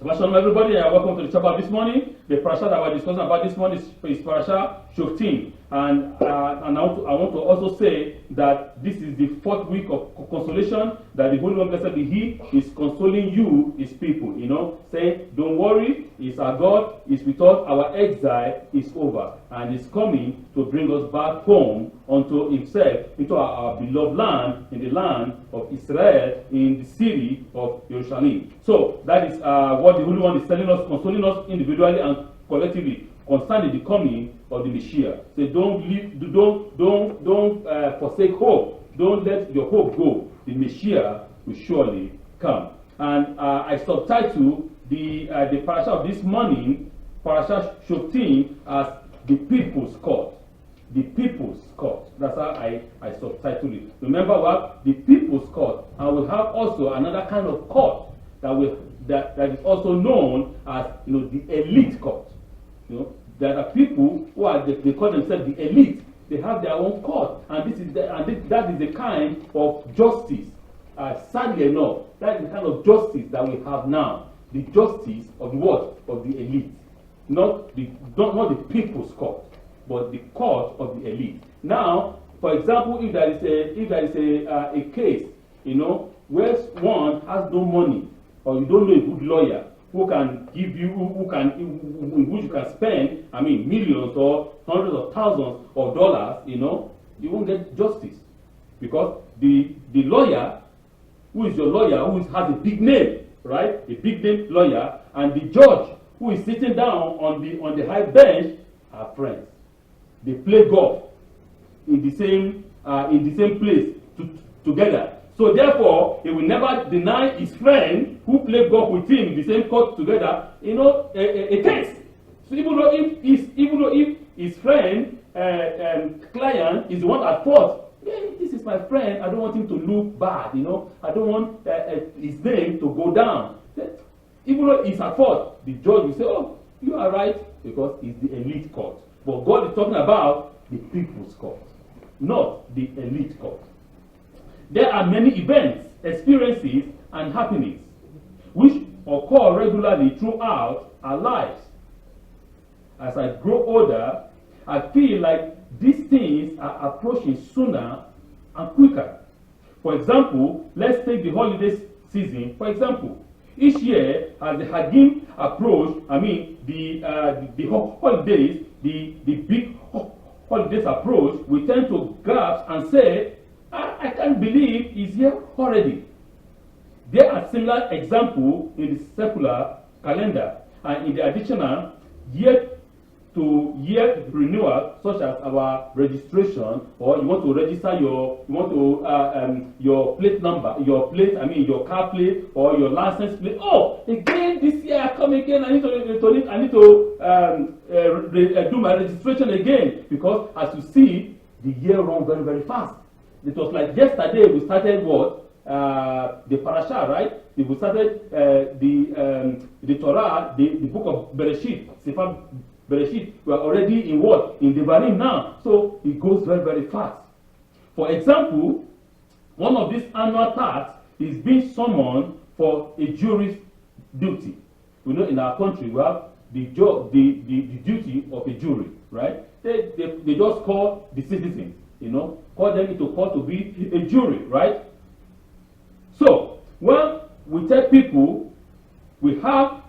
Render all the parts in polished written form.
Shalom everybody, and welcome to the Shabbat this morning. The Parashat that we're discussing about this morning is Parsha Shoftim. And I want to also say that this is the 4th week of consolation that the Holy One, blessed be He, is consoling you, His people. Saying, don't worry, He's our God, He's with us, our exile is over, and He's coming to bring us back home unto Himself, into our beloved land, in the land of Israel, in the city of Jerusalem. So that is what the Holy One is telling us, consoling us individually and collectively concerning the coming of the Messiah. So don't forsake hope. Don't let your hope go. The Messiah will surely come. And I subtitle the parasha of this morning, Parsha Shoftim, as the People's Court. The People's Court. That's how I subtitle it. Remember what? The People's Court. And we have also another kind of court that is also known as the elite court. There are people who they call themselves the elite. They have their own court, and that is the kind of justice. Sadly enough, that is the kind of justice that we have now. The justice of what? Of the elite, not the people's court, but the court of the elite. Now, for example, if there is a case, where one has no money, or you don't know a good lawyer who can give you, which you can spend, millions or hundreds of thousands of dollars, you won't get justice. Because the lawyer, who is your lawyer, who has a big name, right? A big name lawyer, and the judge who is sitting down on the high bench are friends. They play golf in the same place together. So therefore, he will never deny his friend who played golf with him in the same court together, a case. So even though if his friend client is the one at fault, this is my friend, I don't want him to look bad, I don't want his name to go down. Even though he's at fault, the judge will say, oh, you are right, because it's the elite court. But God is talking about the people's court, not the elite court. There are many events, experiences, and happenings which occur regularly throughout our lives. As I grow older, I feel like these things are approaching sooner and quicker. For example, let's take the holiday season. For example, each year as the Hagim approach, the holidays, the big holidays approach, we tend to grasp and say, I can't believe it's here already. There are similar examples in the secular calendar and in the additional year-to-year renewal, such as our registration, or you want to register your plate number, your car plate or your license plate. Oh, again this year I come again. I need to do my registration again, because as you see, the year runs very, very fast. It was like yesterday we started the Parashat, right? We started the Torah, the book of Bereshit, Sefer Bereshit. We are already in what? In Devarim now. So it goes very, very fast. For example, one of these annual tasks is being summoned for a jury duty. In our country we have the duty of a jury, right? They just call the citizens, call them into court to be a jury, right? So when we tell people we have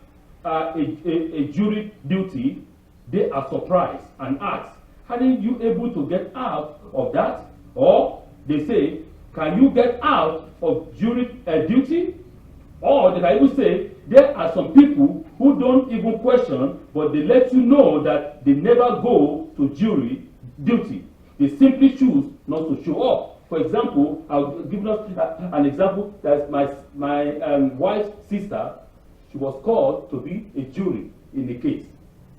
a jury duty, they are surprised and ask, aren't you able to get out of that? Or they say, can you get out of jury duty? Or they can even say, there are some people who don't even question, but they let you know that they never go to jury duty. They simply choose not to show up. For example, I'll give us an example. That my wife's sister, she was called to be a jury in the case,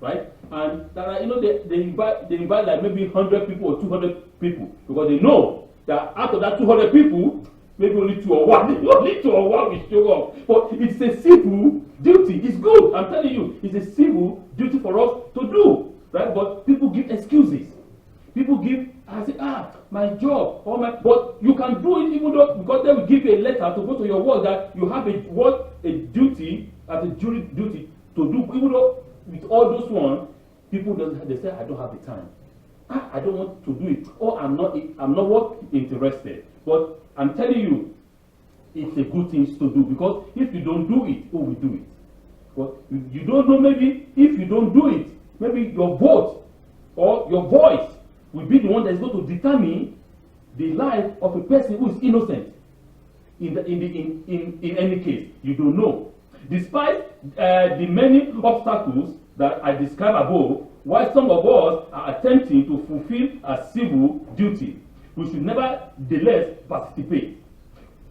right? And they invite like maybe 100 people or 200 people, because they know that out of that 200 people, maybe only 2 or 1 will show up. But it's a civil duty. It's good. I'm telling you, it's a civil duty for us to do, right? But people give excuses. People give, I say, my job, but you can do it even though, because they will give you a letter to go to your work that you have a duty as a jury duty to do, even though with all those ones, people they say, I don't have the time. I don't want to do it. Or I'm not what interested. But I'm telling you, it's a good thing to do, because if you don't do it, who will do it? But you don't know, maybe if you don't do it, maybe your vote or your voice will be the one that is going to determine the life of a person who is innocent. In any case, you don't know. Despite the many obstacles that I described above, while some of us are attempting to fulfill a civil duty, we should nevertheless participate.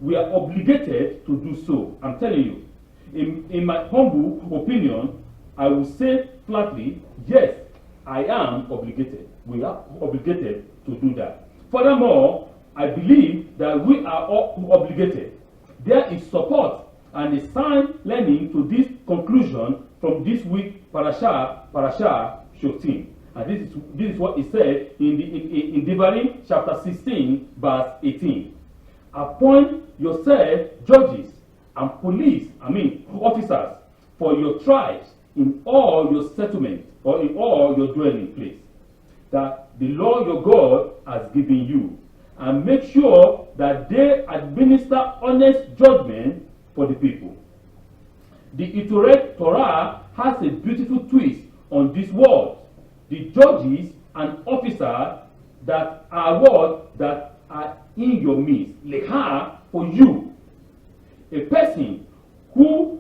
We are obligated to do so. I'm telling you. In my humble opinion, I will say flatly, yes, I am obligated. We are obligated to do that. Furthermore, I believe that we are all obligated. There is support and a sound learning to this conclusion from this week's Parasha Shoftim. And this is what it said in Devarim chapter 16, verse 18. Appoint yourself judges and officers for your tribes in all your settlements or in all your dwelling place that the Lord your God has given you, and make sure that they administer honest judgment for the people. The Iturei Torah has a beautiful twist on this word. The judges and officers that are in your midst, leha, for you. A person who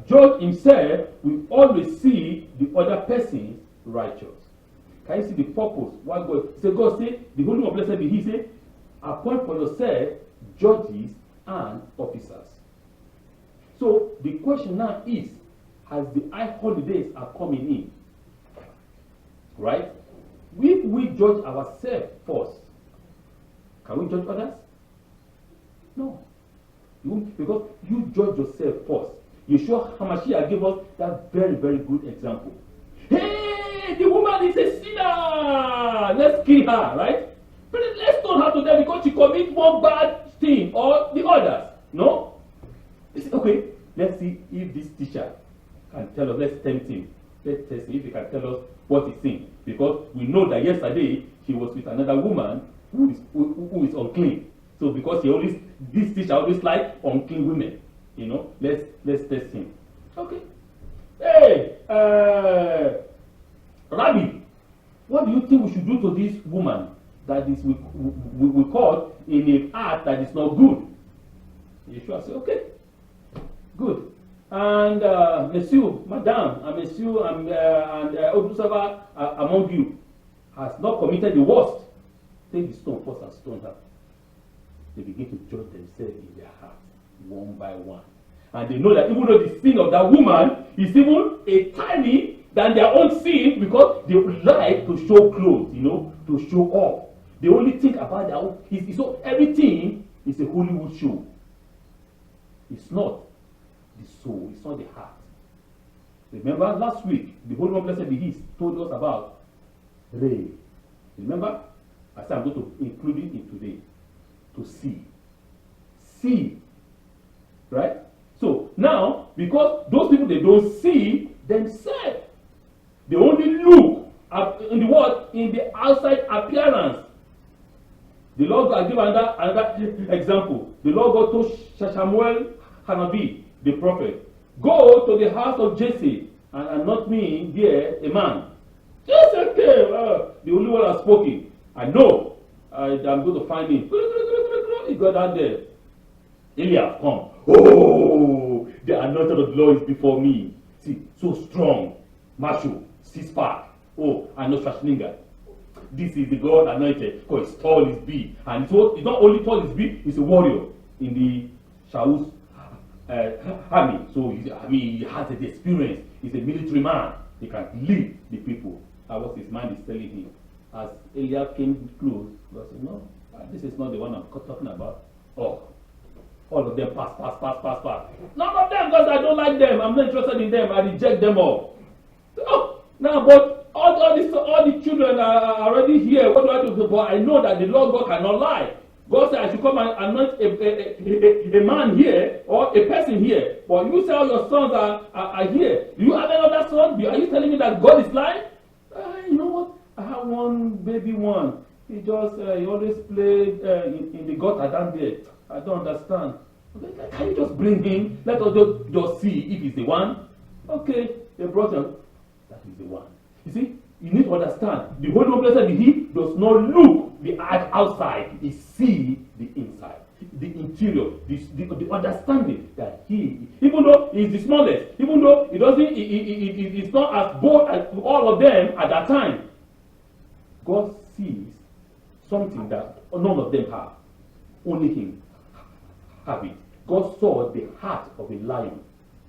judge himself will always see the other person righteous. Can you see the purpose? Why God say, the Holy One blessed be He say, appoint for yourself judges and officers. So the question now is, as the high holidays are coming in, right? If we judge ourselves first, can we judge others? No. Because you judge yourself first. Yeshua HaMashiach gave us that very, very good example. Hey, the woman is a sinner. Let's kill her, right? But let's stone her to death because she commits one bad thing or the others. No? They say, okay, let's see if this teacher can tell us. Let's tempt him. Let's test him if he can tell us what he's saying. Because we know that yesterday he was with another woman who is unclean. So because this teacher always like unclean women, let's test him. Okay. Hey, Rabbi, what do you think we should do to this woman that is we caught in an act that is not good? Yeshua said, okay, good. And Monsieur, Madame, and Monsieur, and whosoever among you has not committed the worst, take the stone first and stone her. They begin to judge themselves in their heart, one by one. And they know that even though the sin of that woman is even a tiny than their own sin, because they like to show clothes, to show off. They only think about their own. So everything is a Hollywood show. It's not the soul, it's not the heart. Remember last week, the Holy One blessed be He told us about Ray. Remember? I said I'm going to include it in today. To see. See. Right? So now, because those people, they don't see themselves. They only look at in the outside appearance. The Lord God give another example. The Lord God told Samuel Hanabi, the prophet, go to the house of Jesse and anoint me there a man. Jesse came. The only one has spoken. I know. I'm going to find him. He got down there. Eliab come. Oh, the anointed of the Lord is before me. See, so strong. Macho, 6-pack. Oh, I know Schwarzenegger. This is the God anointed. Because he's tall as big. And he's not only tall as big, he's a warrior in the Shaul's army. So he has the experience. He's a military man. He can lead the people. That's what his mind is telling him. As Eliab came close, God said, no, this is not the one I'm talking about. Oh, all of them pass. None of them, because I don't like them. I'm not interested in them. I reject them all. Oh, now, but all the children are already here. What do I do? But I know that the Lord God cannot lie. God said I should come and anoint a man here or a person here. But you say all your sons are here. Do you have any other son? Are you telling me that God is lying? You know what? I have one baby one. He just he always played in the gutter down there. I don't understand. Okay, can you just bring him? Let us just see if he's the one. Okay, they brought him. That is the one. You see, you need to understand. The Holy One, blessed be He, does not look the outside. He sees the inside, the interior, the understanding that He, even though He is the smallest, even though He doesn't, it's not as bold as all of them at that time. God sees something that none of them have. Only Him have it. God saw the heart of a lion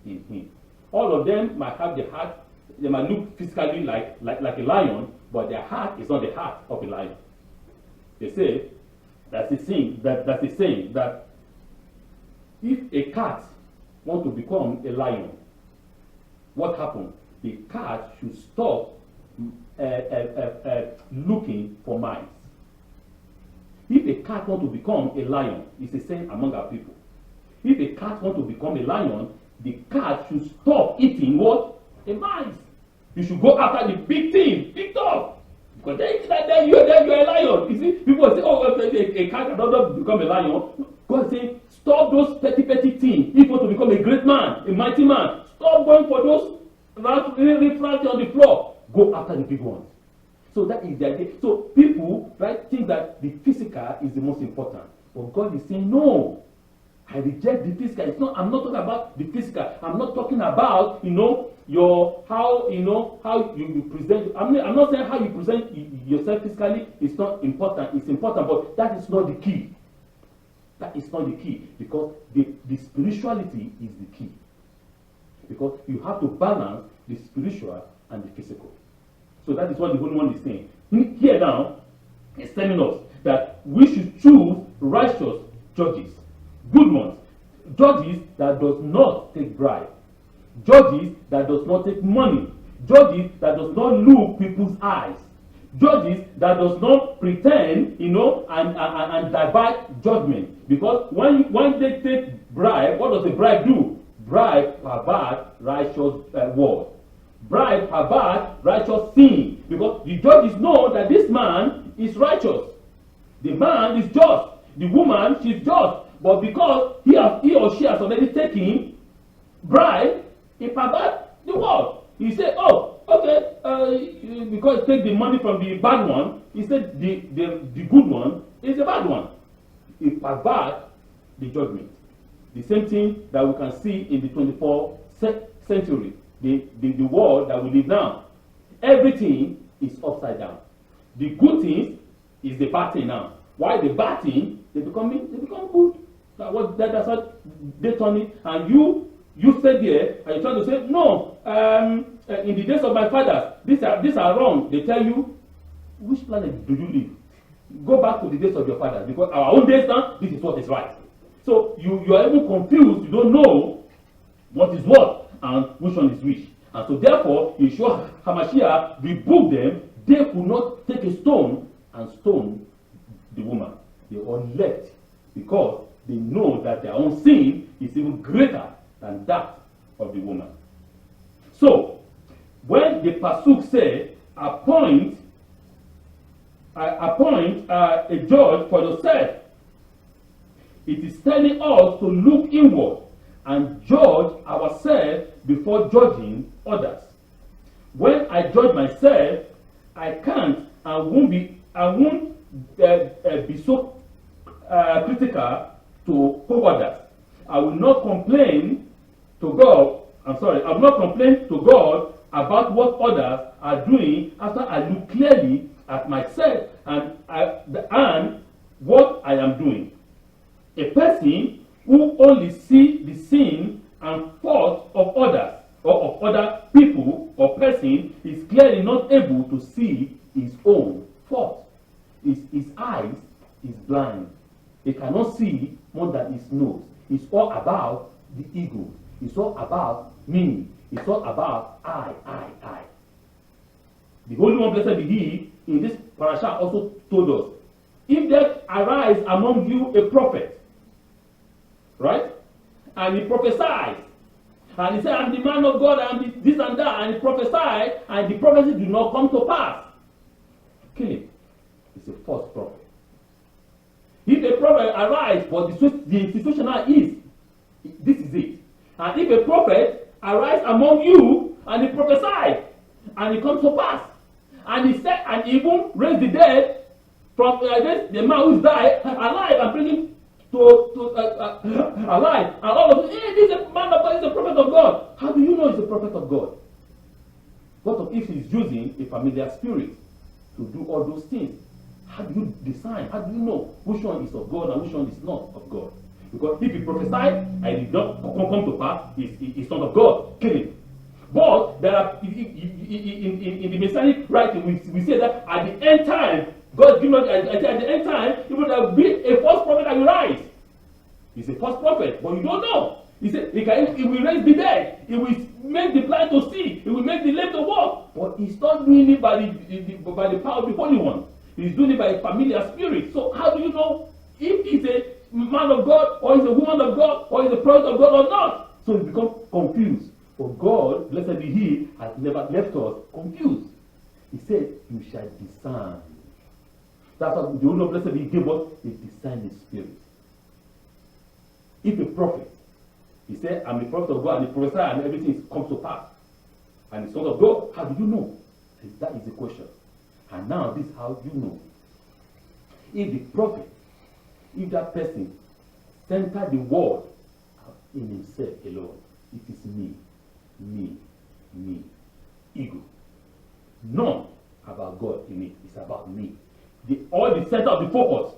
in Him. All of them might have the heart. They might look physically like a lion, but their heart is not the heart of a lion. They say that's the saying that if a cat wants to become a lion, what happens? The cat should stop looking for mice. If a cat wants to become a lion, it's a saying among our people. If a cat wants to become a lion, the cat should stop eating what? A mice. You should go after the big thing, big dog. Because then you're a lion. You see, people say, oh, a cat cannot become a lion. God say, stop those petty things. If you want to become a great man, a mighty man, stop going for those really flat on the floor. Go after the big ones. So that is the idea. So people think that the physical is the most important. But God is saying, no. I reject the physical. I'm not talking about the physical. I'm not talking about, how you present. I'm not saying how you present yourself physically is not important. It's important, but that is not the key. That is not the key, because the spirituality is the key. Because you have to balance the spiritual and the physical. So that is what the Holy One is saying. Here now, is telling us that we should choose righteous judges. Good ones, judges that does not take bribe, judges that does not take money, judges that does not look people's eyes, judges that does not pretend, and divide judgment. Because when they take bribe, what does the bribe do? Bribe pervert righteous word. Bribe pervert righteous sin. Because the judges know that this man is righteous. The man is just. The woman, she's just. But because he or she has already taken bribe, he pervert the word. He said, oh, okay, because he take the money from the bad one, he said the good one is the bad one. He pervert the judgment. The same thing that we can see in the 24th century, the world that we live now. Everything is upside down. The good things is the bad thing now. Why the bad thing, they become good. That's what they turn it. And you stay there and you try to say, no, in the days of my fathers, these are wrong. They tell you, which planet do you live? Go back to the days of your fathers, because our own days now, this is what is right. So you are even confused. You don't know what is what and which one is which. And so therefore, Yeshua HaMashiach rebuked them. They could not take a stone and stone the woman. They all left because they know that their own sin is even greater than that of the woman. So, when the passuk says, appoint a judge for yourself, it is telling us to look inward and judge ourselves before judging others. When I judge myself, I can't and won't be so critical to others. I will not complain to God. I will not complain to God about what others are doing after I look clearly at myself and what I am doing. A person who only sees the sin and fault of others or of other people or person is clearly not able to see his own fault. His eyes is blind. He cannot see more than his nose. It's all about the ego. It's all about me. It's all about I. The Holy One, blessed be He, in this Parashat also told us, if there arise among you a prophet, right? And he prophesies, and he said, I'm the man of God, I'm this and that, and he prophesied, and the prophecy do not come to pass, kill him. It's a false prophet. If a prophet arise, but the situation now is, this is it. And if a prophet arise among you, and he prophesied, and it comes to pass, and he said, and even raise the dead from against the man who's died alive and bring him to alive, and all of this, hey, this is a man of God, he's a prophet of God. How do you know he's a prophet of God? What if he's using a familiar spirit to do all those things? How do you decide? How do you know which one is of God and which one is not of God? Because if he prophesied and it did not come to pass, he's not of God. Kill him. But there are in the Messianic writing, we say that at the end time, God gives us at the end time, it will be a false prophet that will rise. He's a false prophet, but you don't know. He said he will raise the dead, he will make the blind to see, he will make the lame to walk. But he's not doing it by the power of the Holy One. He's doing it by a familiar spirit. So how do you know if he's a man of God, or he's a woman of God, or he's a prophet of God or not? So he becomes confused. For God, blessed be He, has never left us confused. He said, you shall discern. That's what the Lord, blessed be He, gave us a discerning spirit. If a prophet, he said, I'm a prophet of God, and the prophesy, and everything comes to pass, and the Son of God, how do you know? That is the question. And now this is how you know. If the prophet, if that person center the word in himself alone, it is me, ego. None about God in it. It's about me. All the center of the focus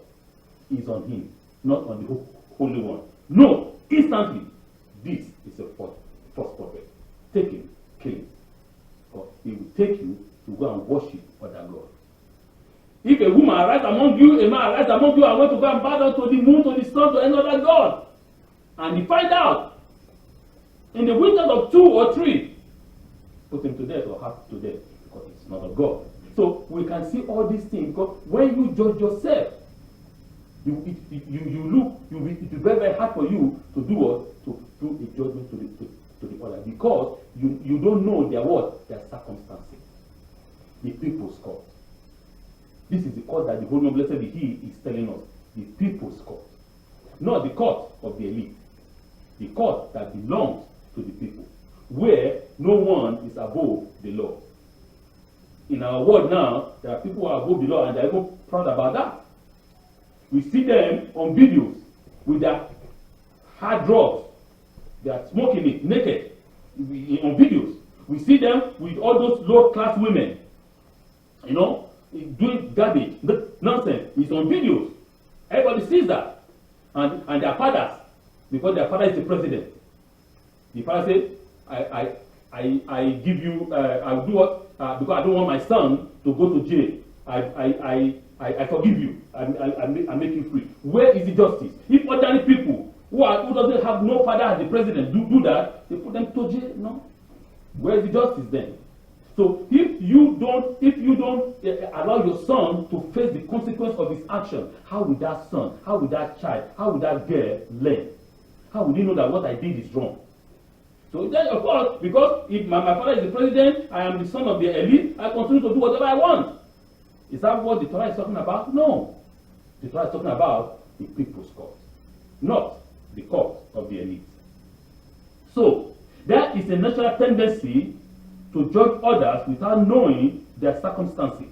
is on him, not on the Holy One. No, instantly, this is a false prophet. Take him, kill him. Or he will take you to go and worship other God. If a woman arise among you, a man arise among you, and want to go and bow down to the moon, to the sun, to another God, and he find out in the witness of 2 or 3, put him to death or half to death, because it's not of God. So we can see all these things, because when you judge yourself, it will be very, very hard for you to do what? To do a judgment to the other, because you don't know their circumstances. The people's court. This is the court that the Holy One, blessed be He, is telling us. The people's court. Not the court of the elite. The court that belongs to the people, where no one is above the law. In our world now, there are people who are above the law, and they are even proud about that. We see them on videos with their hard drugs. They are smoking it naked on videos. We see them with all those low-class women, doing garbage, nonsense. It's on videos. Everybody sees that. And their fathers, because their father is the president. The father said, I give you, I will do what? Because I don't want my son to go to jail. I forgive you. I make you free. Where is the justice? If ordinary people who doesn't have no father as the president do that, they put them to jail. No. Where is the justice then? So if you don't allow your son to face the consequence of his action, how will that son, how will that child, how will that girl learn? How will he know that what I did is wrong? So then, of course, because if my father is the president, I am the son of the elite, I continue to do whatever I want. Is that what the Torah is talking about? No. The Torah is talking about the people's court, not the court of the elite. So there is a natural tendency to judge others without knowing their circumstances.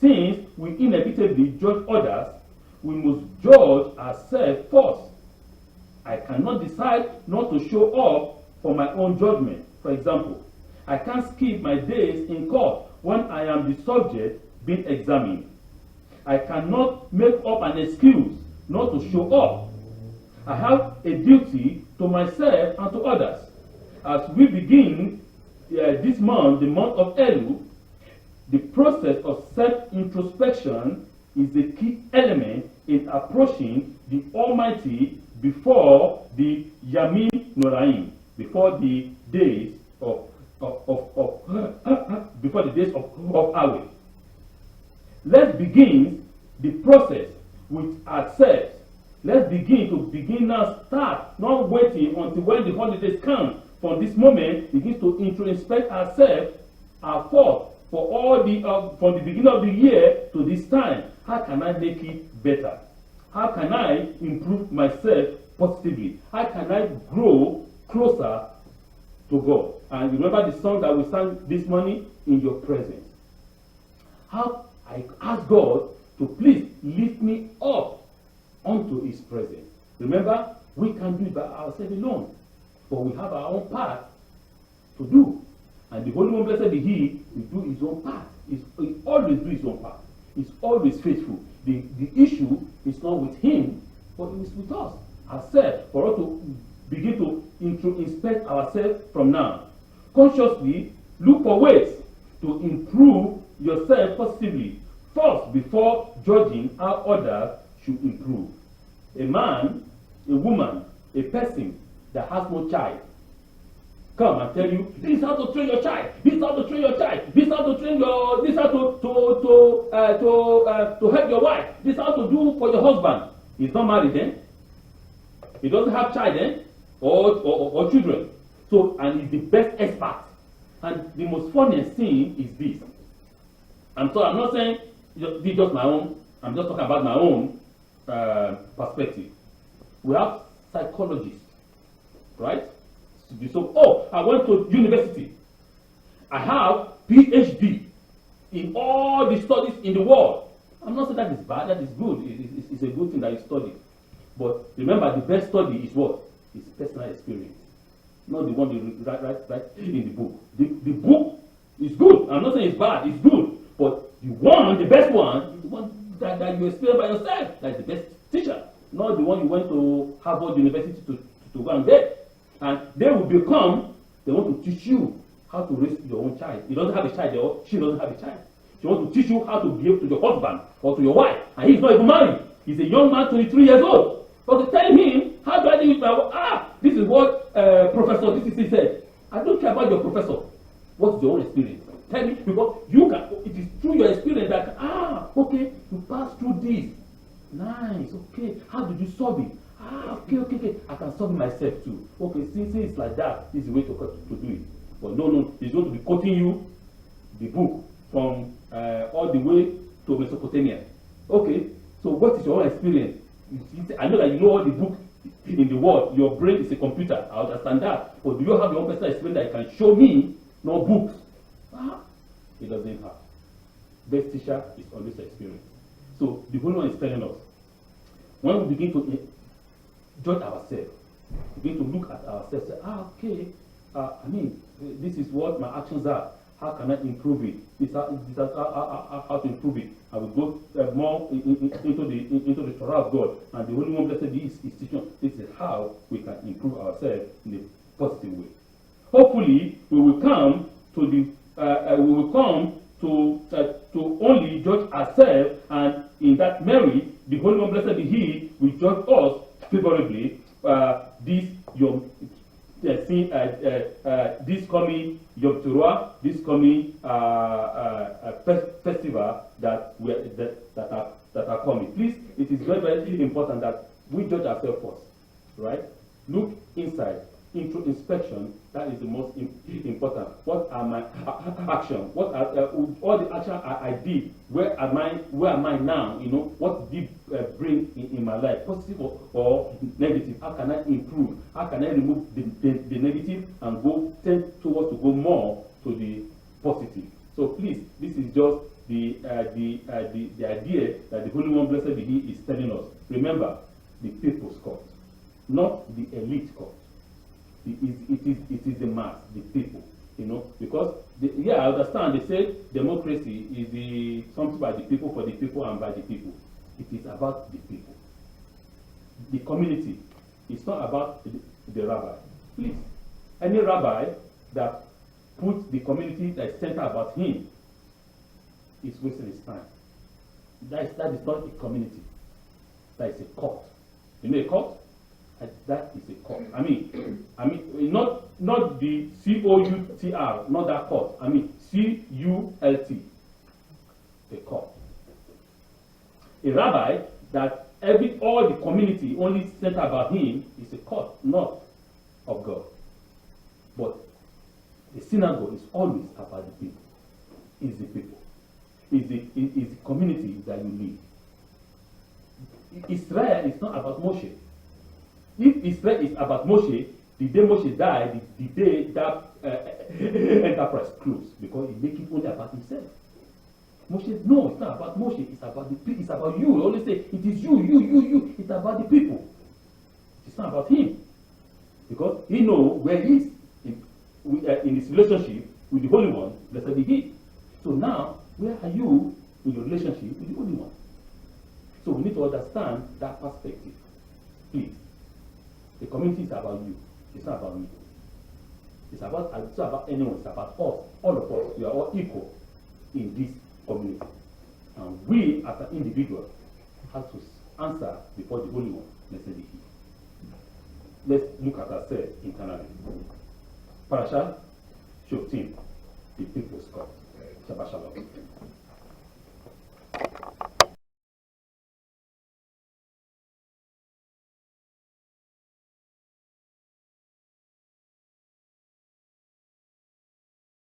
Since we inevitably judge others, we must judge ourselves first. I cannot decide not to show up for my own judgment. For example, I can't skip my days in court when I am the subject being examined. I cannot make up an excuse not to show up. I have a duty to myself and to others. As we begin this month, the month of Elu, the process of self-introspection is the key element in approaching the Almighty before the Yamin Noraim, before the days of Aweh. Let's begin the process with ourselves. Let's begin now, start, not waiting until when the holidays come. From this moment, begin to introspect ourselves, our thoughts for all the from the beginning of the year to this time. How can I make it better? How can I improve myself positively? How can I grow closer to God? And remember the song that we sang this morning, In Your Presence. How I ask God to please lift me up onto His presence. Remember, we can't do it by ourselves alone, but we have our own part to do. And the Holy One, blessed be He, will do His own part. He always do His own part. He's always faithful. The issue is not with Him, but it is with us, ourselves, for us to begin to inspect ourselves from now. Consciously look for ways to improve yourself positively, first before judging how others should improve. A man, a woman, a person that has no child come and tell you, this is how to train your child, this is how to train your child, this is how to train your, this is how to help your wife, this is how to do for your husband. He's not married then. He doesn't have child then, or children. So, and he's the best expert. And the most funniest thing is this. I'm not saying this is just my own, I'm just talking about my own perspective. We have psychologists, right? So, I went to university. I have PhD in all the studies in the world. I'm not saying that is bad, that is good. It's a good thing that you study. But remember, the best study is what? It's personal experience. Not the one you write in the book. The book is good. I'm not saying it's bad, it's good. But the best one, is the one that you experience by yourself. That's the best teacher. Not the one you went to Harvard University to go and get. And they want to teach you how to raise your own child. He doesn't have a child, or she doesn't have a child. She wants to teach you how to behave to your husband or to your wife. And he's not even married. He's a young man, 23 years old. But to tell him, how do I deal with my wife? This is what Professor DCC said. I don't care about your professor. What's your own experience? Tell me, because it is through your experience that, okay, you passed through this. Nice, okay. How did you solve it? Okay. I can solve it myself too. Okay, since it's like that, this is the way to do it. But no, he's going to be quoting you the book from all the way to Mesopotamia. Okay, so what is your own experience? I know that you know all the books in the world. Your brain is a computer. I understand that. But do you have your own personal experience that you can show me? No books. It doesn't have. Best teacher is always experience. So the Holy One is telling us, when we begin to judge ourselves, begin to look at ourselves, say, this is what my actions are. How can I improve it? This is how to improve it. I will go more into the Torah of God, and the Holy One, blessed be His teaching. This is how we can improve ourselves in a positive way. Hopefully, we will come to only judge ourselves, and in that merit, the Holy One, blessed be He, will judge us favorably. This coming Yom Teruah, this coming festival that are coming. Please, it is very, very important that we judge ourselves first, right? Look inside, inspection. That is the most important. What are my actions? What are all the action I did? Where am I now? What did bring in my life, positive or negative? How can I improve? How can I remove the negative and tend towards to go more to the positive? So please, this is just the idea that the Holy One, blessed be He, is telling us. Remember, the people's court, not the elite court. It is the mass, the people, because I understand they say democracy is something by the people, for the people, and by the people. It is about the people, the community. It's not about the rabbi. Please, any rabbi that puts the community that is centered about him is wasting his time. That is not a community. That is a court. A court? That is a court. I mean, not the COUTR, not that court. CULT, a court. a rabbi that all the community only center about him is a cult, not of God. But the synagogue is always about the people. Is the people. Is the community that you live. Israel is not about Moshe. If Israel is about Moshe, the day Moshe died, the day that enterprise closed, because he make it only about himself. Moshe, no, it's not about Moshe. It's about it's about you. You always say it is you. It's about the people. It's not about him, because he knows where he is in his relationship with the Holy One. Blessed be He. So now, where are you in your relationship with the Holy One? So we need to understand that perspective. Please, the community is about you. It's not about me. It's not about anyone. It's about us. All of us. We are all equal in this community. And we, as an individual, have to answer before the Holy One. Blessed be He. Let's look at ourselves internally. Parashat Shoftim, the people's God. Shabbat Shalom.